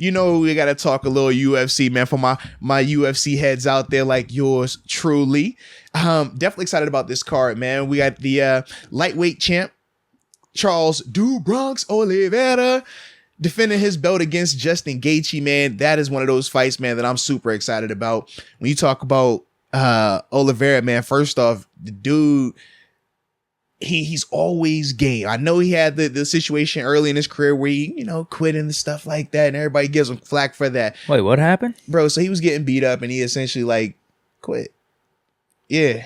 you know we got to talk a little UFC, man, for my UFC heads out there like yours truly. Definitely excited about this card, man. We got the lightweight champ, Charles "Do Bronx" Oliveira, defending his belt against Justin Gaethje, man. That is one of those fights, man, that I'm super excited about. When you talk about Oliveira, man, first off, the dude, he's always game. I know he had the situation early in his career where he, quit and stuff like that, and everybody gives him flack for that. Wait, what happened? Bro, so he was getting beat up, and he essentially, quit. Yeah.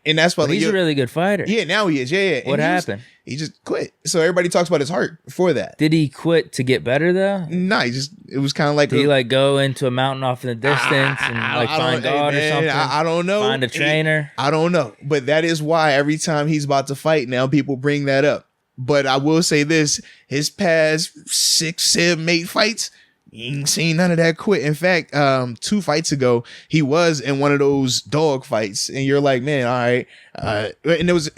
And that's why he's a really good fighter. Yeah, now he is. Yeah. What happened? He just quit. So everybody talks about his heart for that. Did he quit to get better though? Nah, it was kind of like. Did he go into a mountain off in the distance and find God or something? I don't know. Find a trainer? I don't know. But that is why every time he's about to fight now, people bring that up. But I will say this, his past 6, 7, 8 fights, you ain't seen none of that quit. In fact, 2 fights ago, he was in one of those dog fights, and you're like, man, all right. And it was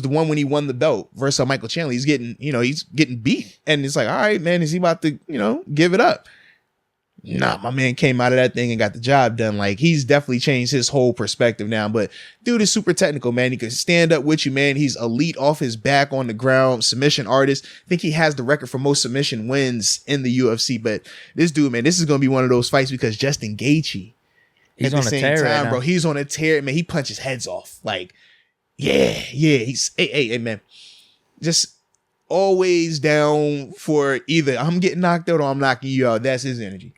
the one when he won the belt versus Michael Chandler. He's getting beat, and it's like, all right, man, is he about to, give it up? Nah, my man came out of that thing and got the job done. He's definitely changed his whole perspective now. But dude is super technical, man. He can stand up with you, man. He's elite off his back on the ground, submission artist. I think he has the record for most submission wins in the UFC. But this dude, man, this is going to be one of those fights because Justin Gaethje, he's on a tear right now. Bro. He's on a tear, man. He punches heads off. Yeah. He's, hey, man. Just always down for either I'm getting knocked out or I'm knocking you out. That's his energy.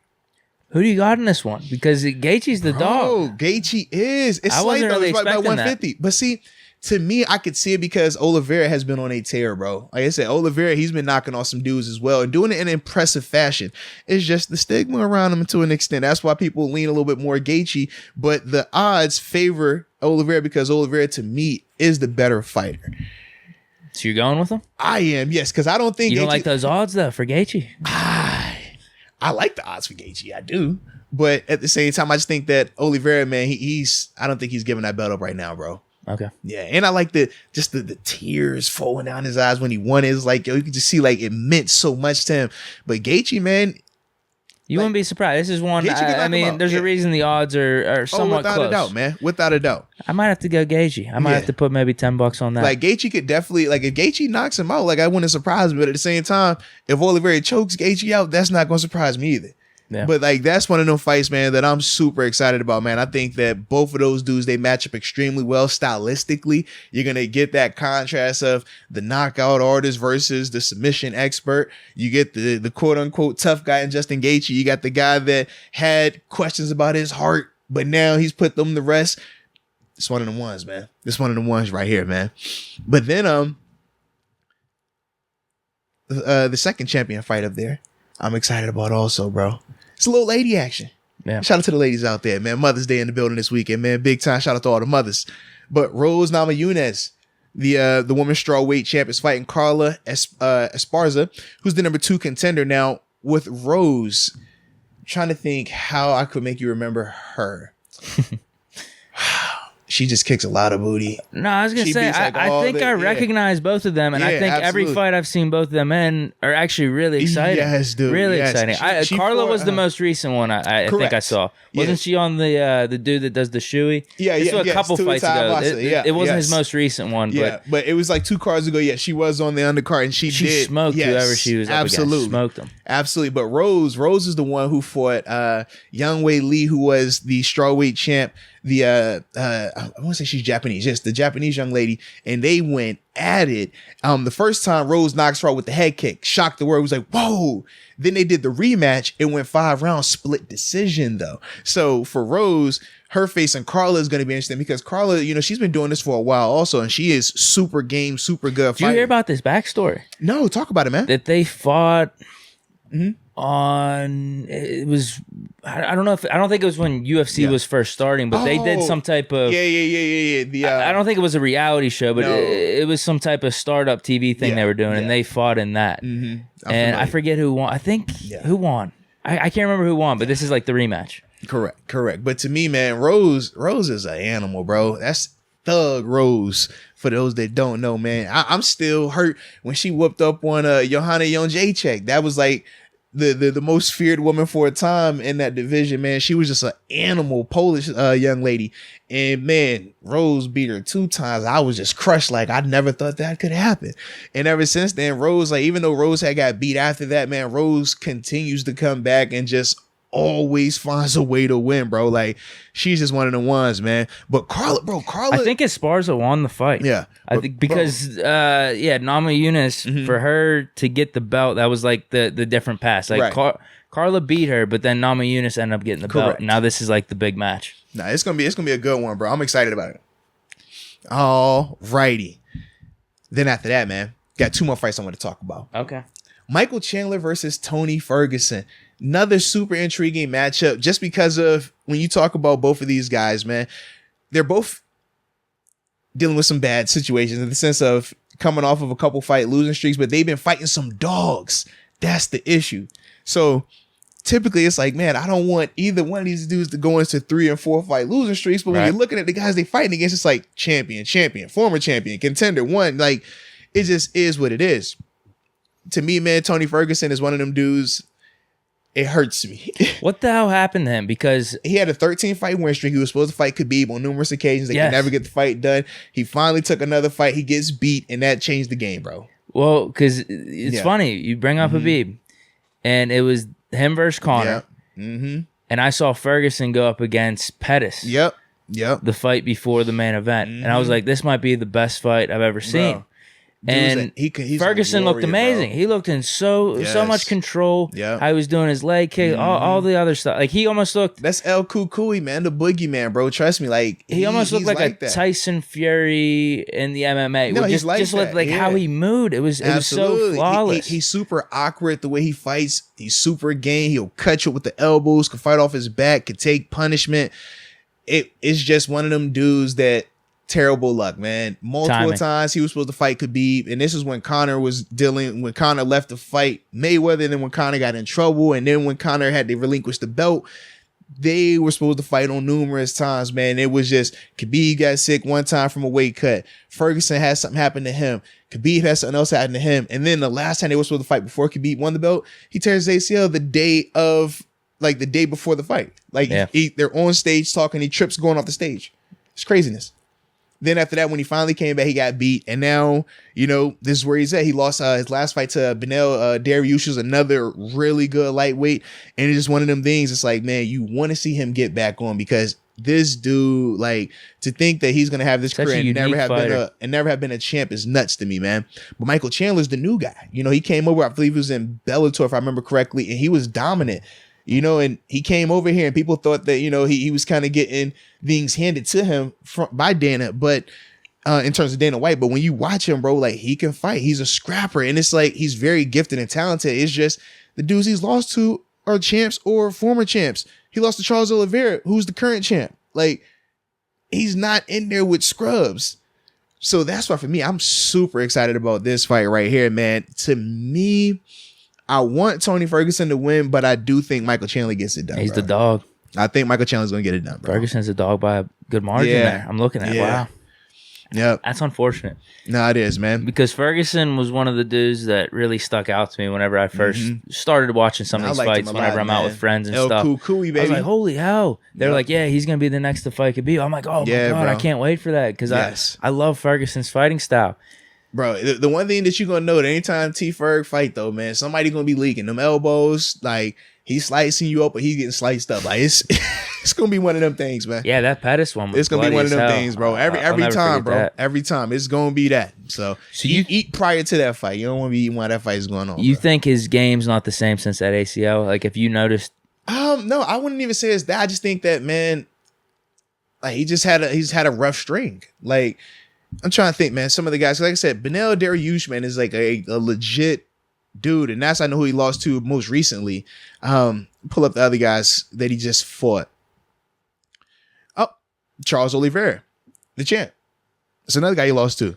Who do you got in this one? Because Gaethje's the dog. Gaethje is. It's I wasn't really expecting by 150. That. But see, to me, I could see it because Oliveira has been on a tear, bro. Like I said, Oliveira, he's been knocking off some dudes as well and doing it in an impressive fashion. It's just the stigma around him to an extent. That's why people lean a little bit more Gaethje. But the odds favor Oliveira because Oliveira, to me, is the better fighter. So you're going with him? I am, yes, because I don't think you don't like those odds though for Gaethje. I like the odds for Gaethje, I do, but at the same time, I just think that Oliveira, man, I don't think he's giving that belt up right now, bro. Okay, yeah, and I like the tears falling down his eyes when he won it. It's like, you could just see it meant so much to him. But Gaethje, man. You wouldn't be surprised. This is one. I mean, there's a reason the odds are somewhat close. Without a doubt, man. Without a doubt. I might have to go Gaethje. I might have to put maybe $10 on that. Gaethje could definitely, if Gaethje knocks him out, I wouldn't surprise me. But at the same time, if Oliveira chokes Gaethje out, that's not going to surprise me either. Yeah. But that's one of them fights, man, that I'm super excited about, man. I think that both of those dudes, they match up extremely well stylistically. You're going to get that contrast of the knockout artist versus the submission expert. You get the quote unquote tough guy in Justin Gaethje. You got the guy that had questions about his heart, but now he's put them to rest. It's one of the ones, man. It's one of the ones right here, man. But then the second champion fight up there, I'm excited about also, bro. It's a little lady action. Yeah. Shout out to the ladies out there, man. Mother's Day in the building this weekend, man. Big time shout out to all the mothers. But Rose Namajunas, the women's strawweight champ, is fighting Carla Esparza, who's the number 2 contender. Now, with Rose, I'm trying to think how I could make you remember her. She just kicks a lot of booty. No, I was going to say, I think I recognize both of them, and I think every fight I've seen both of them in are actually really exciting. Yes, dude. Really exciting. Carla was the most recent one I think I saw. Wasn't she on the dude that does the shoey? A couple fights ago. It wasn't his most recent one. But it was 2 cards ago. Yeah, she was on the undercard, and she did. Smoked whoever she was up against. Smoked them. Absolutely. But Rose is the one who fought Yang Wei Lee, who was the strawweight champ. I want to say she's Japanese. Yes, the Japanese young lady. And they went at it. The first time Rose knocks her out with the head kick. Shocked the world. It was like, whoa. Then they did the rematch. It went 5 rounds, split decision though. So for Rose, her facing Carla is going to be interesting because Carla, she's been doing this for a while also. And she is super game, super good. Did you hear about this backstory? No, talk about it, man. That they fought on, it was, I don't think it was when UFC was first starting, but they did some type of I don't think it was a reality show, but it was some type of startup TV thing they were doing, and they fought in that. And I forget who won. I think who won. I can't remember who won, but this is the rematch. Correct. But to me, man, Rose is an animal, bro. That's Thug Rose. For those that don't know, man, I'm still hurt when she whooped up on Johanna Jędrzejczyk. That was the most feared woman for a time in that division, man. She was just an animal Polish young lady. And man, Rose beat her 2 times. I was just crushed. Like, I never thought that could happen. And ever since then, Rose, like, even though Rose had got beat after that, man, Rose continues to come back and just always finds a way to win, bro. Like, she's just one of the ones, man. But Carla, I think Esparza won the fight. Yeah. I think because Namajunas, for her to get the belt, that was like the different pass. Like, right. Carla beat her, but then Namajunas ended up getting the belt. Now this is like the big match. Nah, it's gonna be a good one, bro. I'm excited about it. All righty. Then after that, man, got 2 more fights I want to talk about. Okay. Michael Chandler versus Tony Ferguson. Another super intriguing matchup just because of when you talk about both of these guys, man, they're both dealing with some bad situations in the sense of coming off of a couple fight losing streaks, but they've been fighting some dogs. That's the issue. So typically it's like, man, I don't want either one of these dudes to go into 3 and 4 fight losing streaks. But when you're looking at the guys they fighting against, it's like champion, former champion, contender, one. Like, it just is what it is. To me, man, Tony Ferguson is one of them dudes. It hurts me. What the hell happened to him? Because he had a 13-fight win streak. He was supposed to fight Khabib on numerous occasions. They could never get the fight done. He finally took another fight. He gets beat, and that changed the game, bro. Well, because it's funny. You bring up Khabib, and it was him versus Conor. And I saw Ferguson go up against Pettis. Yep. The fight before the main event. And I was like, this might be the best fight I've ever seen. Bro. And Ferguson looked amazing. Bro. He looked in so much control. Yeah, how he was doing his leg kick, all the other stuff. Like, he almost looked. That's El Kukui, man, the boogeyman, bro. Trust me, like he almost looked like a Tyson Fury in the MMA. No, he's like that. Like how he moved. It was so flawless. He's super awkward the way he fights. He's super game. He'll cut you with the elbows. Can fight off his back. Can take punishment. It's just one of them dudes that. Terrible luck, man. Multiple times he was supposed to fight Khabib, and this is when Conor left the fight Mayweather, and then when Conor got in trouble, and then when Conor had to relinquish the belt, they were supposed to fight on numerous times, man. It was just Khabib got sick one time from a weight cut. Ferguson had something happen to him. Khabib had something else happen to him, and then the last time they were supposed to fight before Khabib won the belt, he tears his ACL the day before the fight. Like, they're on stage talking, he trips going off the stage. It's craziness. Then after that, when he finally came back, he got beat. And now, this is where he's at. He lost his last fight to Beneil Dariush, another really good lightweight. And it's just one of them things. It's like, man, you want to see him get back on because this dude, like, to think that he's going to have this career and never have been a champ is nuts to me, man. But Michael Chandler's the new guy. He came over, I believe he was in Bellator, if I remember correctly, and he was dominant. And he came over here and people thought that, he was kind of getting things handed to him by Dana, but in terms of Dana White. But when you watch him, bro, like, he can fight. He's a scrapper. And it's like, he's very gifted and talented. It's just the dudes he's lost to are champs or former champs. He lost to Charles Oliveira, who's the current champ. Like, he's not in there with scrubs. So that's why, for me, I'm super excited about this fight right here, man. To me, I want Tony Ferguson to win, but I do think Michael Chandler gets it done. He's the dog. I think Michael Chandler's going to get it done, bro. Ferguson's a dog by a good margin there. I'm looking at it. Wow. Yep. That's unfortunate. No, it is, man. Because Ferguson was one of the dudes that really stuck out to me whenever I first started watching some of these fights, whenever I'm out with friends and stuff. Kukui, baby. I was like, holy hell. They're like, yeah, he's going to be the next to fight Khabib. I'm like, oh, my God, bro. I can't wait for that because I love Ferguson's fighting style. Bro, the one thing that you're going to know that anytime T-Ferg fight, though, man, somebody going to be leaking them elbows. Like, he's slicing you up or he's getting sliced up. Like, it's going to be one of them things, man. Yeah, that Pettis one was It's going to be one of them things, bro. Every time, bro. That. Every time. It's going to be that. So you eat prior to that fight. You don't want to be eating while that fight is going on. You think his game's not the same since that ACL? Like, if you noticed? No, I wouldn't even say it's that. I just think that, man, like, he's had a rough string. Like, I'm trying to think, man. Some of the guys, like I said, Beneil Dariush, man, is like a legit dude, and I know who he lost to most recently. Pull up the other guys that he just fought. Oh, Charles Oliveira, the champ. It's another guy he lost to.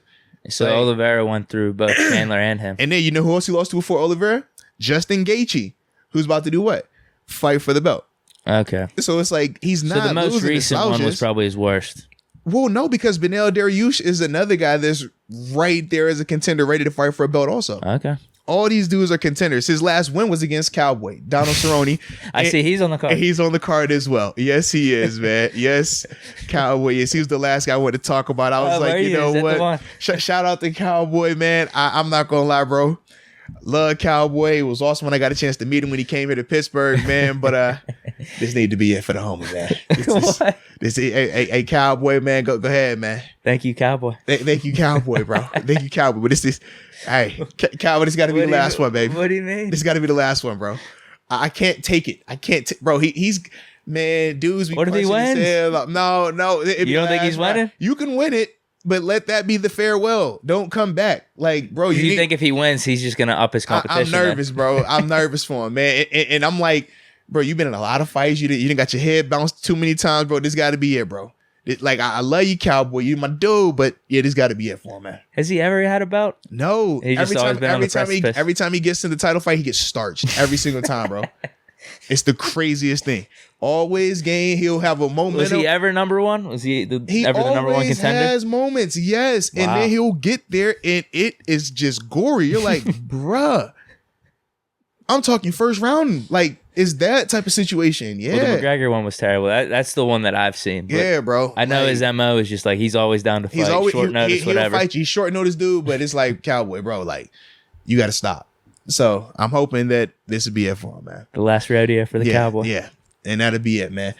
So Oliveira went through both Chandler and him. And then you know who else he lost to before Oliveira? Justin Gaethje, who's about to do what? Fight for the belt. Okay. So it's like he's not. So the most recent one was probably his worst. Well, no, because Beneil Dariush is another guy that's right there as a contender ready to fight for a belt also. Okay. all these dudes are contenders. His last win was against Cowboy, Donald Cerrone. I see he's on the card. And he's on the card as well. Yes, he is, man. Yes, Cowboy. Yes, he was the last guy I wanted to talk about. I was like, you know what? Shout out to Cowboy, man. I'm not going to lie, bro. Love Cowboy. It was awesome when I got a chance to meet him when he came here to Pittsburgh, man. But this need to be it for the homie, man. Hey, Cowboy, man. Go ahead, man. Thank you, Cowboy. Thank you, Cowboy, bro. Thank you, Cowboy. But hey, Cowboy, this got to be the last one, baby. What do you mean? This got to be the last one, bro. I can't take it. Bro. He's man, dudes. What if he wins? No. You don't think he's winning? You can win it. But let that be the farewell. Don't come back. Like, bro. You think if he wins, he's just going to up his competition? I'm nervous, bro. I'm nervous for him, man. And I'm like, bro, you've been in a lot of fights. You didn't got your head bounced too many times, bro. This got to be it, bro. Like, I love you, Cowboy. You my dude, but yeah, this got to be it for him, man. Has he ever had a bout? No. He's just always been on the precipice. Every time he gets in the title fight, he gets starched. Every single time, bro. It's the craziest thing. Always gain. He'll have a momentum. Was he ever number one? Was he ever the number one contender? He has moments, yes. Wow. And then he'll get there and it is just gory. You're like, bruh. I'm talking first round. Like, is that type of situation? Yeah. Well, the McGregor one was terrible. That's the one that I've seen. Yeah, bro. I know his MO is just like he's always down to fight. Short notice, whatever. He'll fight you. Short notice, dude. But it's like, Cowboy, bro. Like, you got to stop. So I'm hoping that this will be it for him, man. The last rodeo for the Cowboy. Yeah. And that'll be it, man.